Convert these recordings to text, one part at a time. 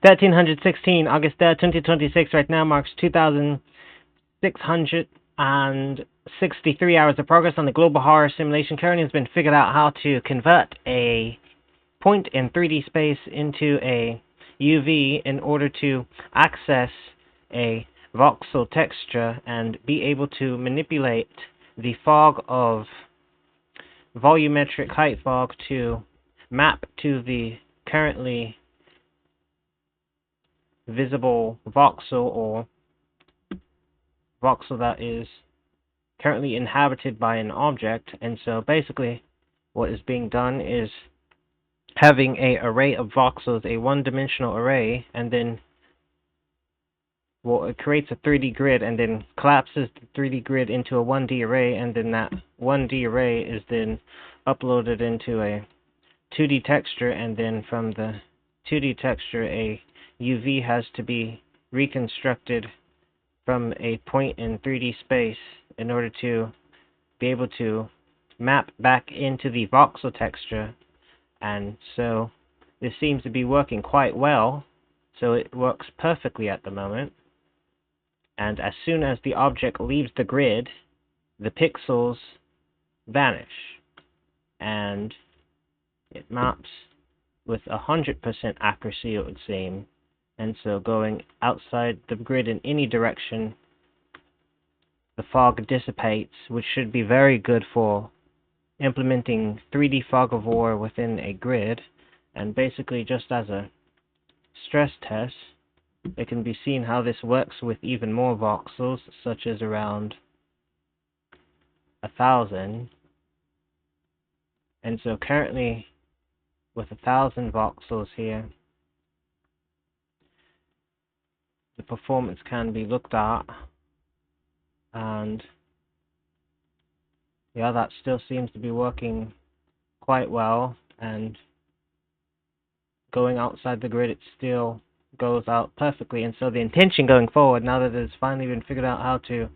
1316, August 3rd, 2026, right now marks 2,663 hours of progress on the global horror simulation. Currently has been figured out how to convert a point in 3D space into a UV in order to access a voxel texture and be able to manipulate the fog of volumetric height fog to map to the currently visible voxel, or voxel that is currently inhabited by an object. And so basically what is being done is having a array of voxels, a one-dimensional array, and then it creates a 3D grid and then collapses the 3D grid into a 1D array, and then that 1D array is then uploaded into a 2D texture, and then from the 2D texture a UV has to be reconstructed from a point in 3D space in order to be able to map back into the voxel texture. And so this seems to be working quite well, so it works perfectly at the moment. And as soon as the object leaves the grid, the pixels vanish, and it maps with 100% accuracy, it would seem. And so going outside the grid in any direction, the fog dissipates, which should be very good for implementing 3D fog of war within a grid. And basically, just as a stress test, it can be seen how this works with even more voxels, such as around 1,000. And so currently, with 1,000 voxels here, the performance can be looked at, and yeah, that still seems to be working quite well. And going outside the grid, it still goes out perfectly. And so the intention going forward, now that it's finally been figured out how to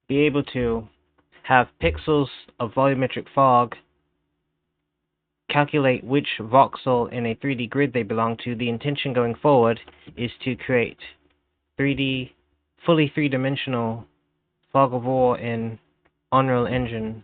be able to have pixels of volumetric fog calculate which voxel in a 3D grid they belong to, the intention going forward is to create fully three-dimensional fog of war in Unreal Engine